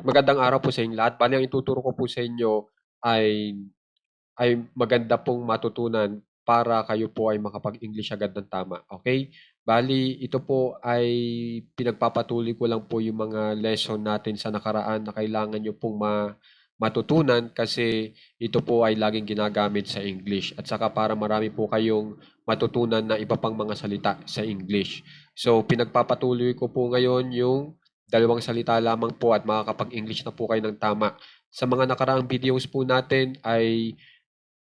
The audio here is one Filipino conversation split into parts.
Magandang araw po sa inyong lahat. Bale ang ituturo ko po sa inyo ay maganda pong matutunan para kayo po ay makapag-English agad ng tama, okay? Bali ito po ay pinagpapatuloy ko lang po yung mga lesson natin sa nakaraan na kailangan niyo pong matutunan kasi ito po ay laging ginagamit sa English at saka para marami po kayong matutunan na iba pang mga salita sa English. So pinagpapatuloy ko po ngayon yung dalawang salita lamang po at makakapag-English na po kayo ng tama. Sa mga nakaraang videos po natin ay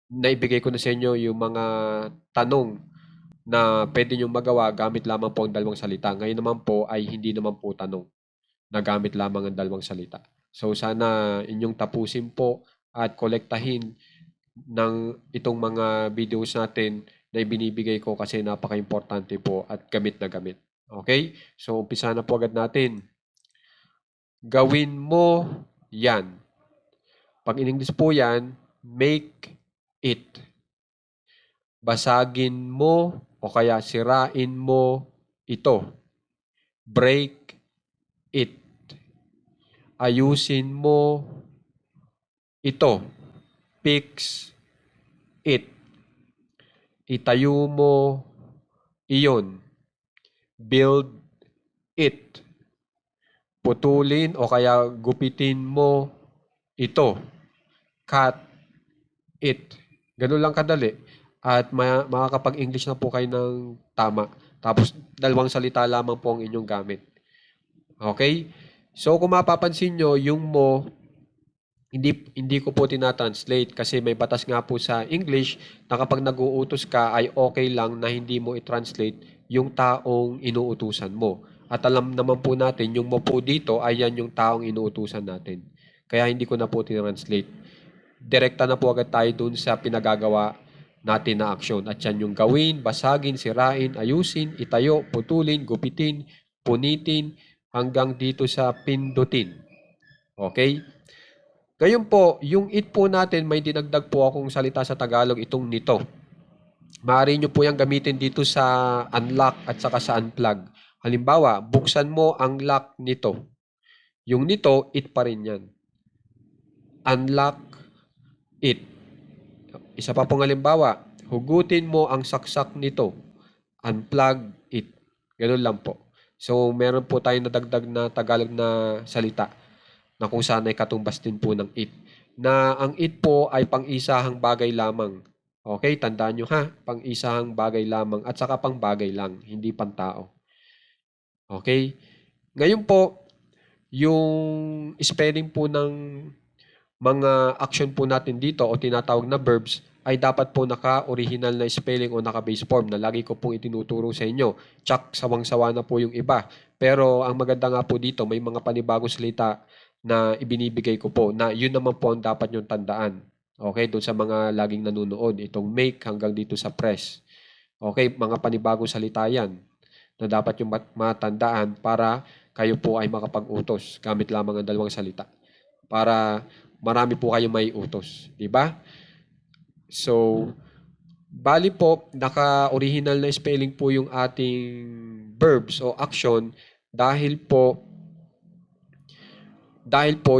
naibigay ko na sa inyo yung mga tanong na pwede niyong magawa gamit lamang po ang dalawang salita. Ngayon naman po ay hindi naman po tanong na gamit lamang ang dalawang salita. So sana inyong tapusin po at kolektahin ng itong mga videos natin na ibinibigay ko kasi napaka-importante po at gamit na gamit. Okay? So umpisa na po agad natin. Gawin mo yan. Pag in English po yan, make it. Basagin mo o kaya sirain mo ito. Break it. Ayusin mo ito. Fix it. Itayo mo iyon. Build it. Putulin o kaya gupitin mo ito. Cut it. Ganun lang kadali. At makakapag-English na po kayo ng tama. Tapos, dalawang salita lamang po ang inyong gamit. Okay? So, kung mapapansin nyo, yung mo, hindi ko po tinatranslate kasi may batas nga po sa English na kapag nag-uutos ka ay okay lang na hindi mo i-translate yung taong inuutusan mo. At alam naman po natin, yung mo po dito ay yan yung taong inuutusan natin. Kaya hindi ko na po tinranslate. Direkta na po agad tayo dun sa pinagagawa natin na aksyon. At yan yung gawin, basagin, sirain, ayusin, itayo, putulin, gupitin, punitin, hanggang dito sa pindutin. Okay? Ngayon po, yung it po natin, may dinagdag po akong salita sa Tagalog, itong nito. Maaari nyo po yung gamitin dito sa unlock at saka sa unplug. Halimbawa, buksan mo ang lock nito. Yung nito, it pa rin yan. Unlock it. Isa pa pong halimbawa, hugutin mo ang saksak nito. Unplug it. Ganun lang po. So, meron po tayong nadagdag na Tagalog na salita na kung saan ay katumbas din po ng it. Na ang it po ay pang-isahang bagay lamang. Okay, tandaan nyo ha, pang-isahang bagay lamang at saka pang bagay lang, hindi pang tao. Okay? Ngayon po, yung spelling po ng mga action po natin dito o tinatawag na verbs ay dapat po naka-original na spelling o naka-base form na lagi ko pong itinuturo sa inyo. Tsak, sawang-sawa na po yung iba. Pero ang maganda nga po dito, may mga panibagong salita na ibinibigay ko po na yun naman po ang dapat yung tandaan. Okay, doon sa mga laging nanonood, itong make hanggang dito sa press. Okay, mga panibagong salita yan na dapat yung matandaan para kayo po ay makapag-utos gamit lamang ang dalawang salita. Para marami po kayong may utos. Di ba? So, bali po, naka-original na spelling po yung ating verbs o action dahil po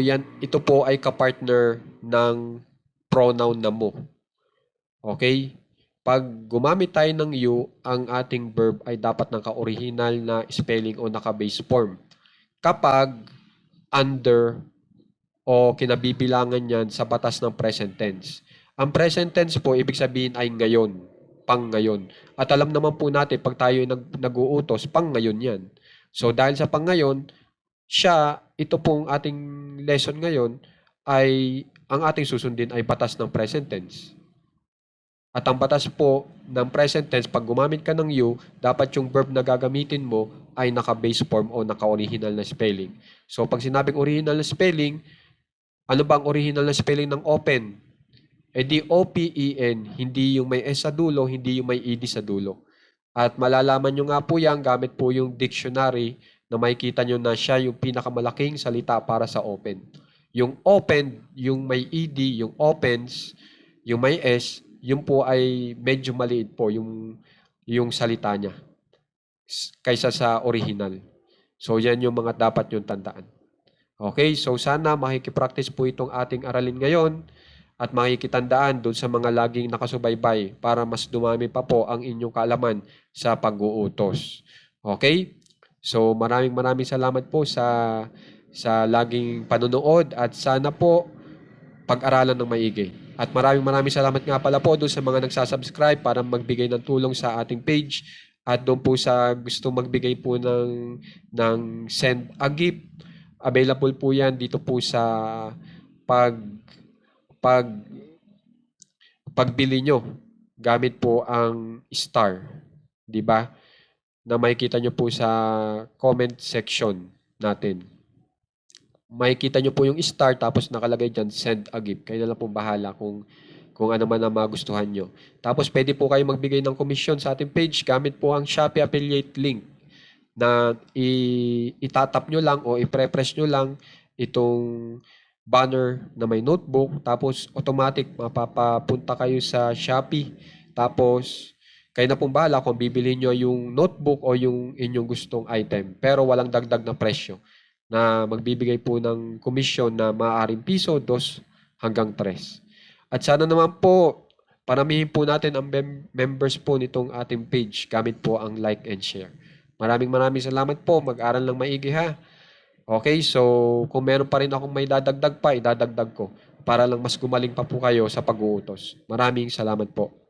yan, ito po ay kapartner ng pronoun na mo. Okay? Pag gumamit tayo ng you, ang ating verb ay dapat naka-original na spelling o naka-base form. Kapag under o kinabibilangan yan sa batas ng present tense. Ang present tense po, ibig sabihin ay ngayon, pang ngayon. At alam naman po natin, pag tayo nag-uutos, pang ngayon yan. So dahil sa pang ngayon, ito pong ating lesson ngayon, ay ang ating susundin ay batas ng present tense. At ang batas po ng present tense, pag gumamit ka ng you, dapat yung verb na gagamitin mo ay naka-base form o naka-original na spelling. So pag sinabing original na spelling, ano ba ang original na spelling ng open? E di O-P-E-N, hindi yung may S sa dulo, hindi yung may ED sa dulo. At malalaman nyo nga po yan gamit po yung dictionary na makikita nyo na siya yung pinakamalaking salita para sa open. Yung open, yung may ED, yung opens, yung may S, yung po ay medyo maliit po yung salita niya kaysa sa original. So yan yung mga dapat yung tandaan. Okay, so sana makikipractice po itong ating aralin ngayon at makikitandaan doon sa mga laging nakasubaybay para mas dumami pa po ang inyong kaalaman sa pag-uutos. Okay? So maraming salamat po sa laging panonood at sana po pag-aralan ng maigi. At maraming salamat nga pala po doon sa mga nagsasubscribe para magbigay ng tulong sa ating page at doon po sa gusto magbigay po ng send a gift. Available po yan dito po sa pag pag pagbili nyo gamit po ang star, 'di ba? Na makikita nyo po sa comment section natin. Makikita nyo po yung star tapos nakalagay dyan send a gift. Kayo na lang po bahala kung ano man ang magustuhan nyo. Tapos pwede po kayo magbigay ng komisyon sa ating page gamit po ang Shopee affiliate link na itatap nyo lang o i-press nyo lang itong banner na may notebook. Tapos automatic mapapapunta kayo sa Shopee. Tapos kayo na pong bahala kung bibili nyo yung notebook o yung inyong gustong item. Pero walang dagdag na presyo na magbibigay po ng komisyon na maaaring piso, 2 hanggang 3. At sana naman po, paramihin po natin ang members po nitong ating page gamit po ang like and share. Maraming salamat po. Mag-aral ng maigi ha. Okay, so kung meron pa rin akong may dadagdag pa, idadagdag ko para lang mas gumaling pa po kayo sa pag-uutos. Maraming salamat po.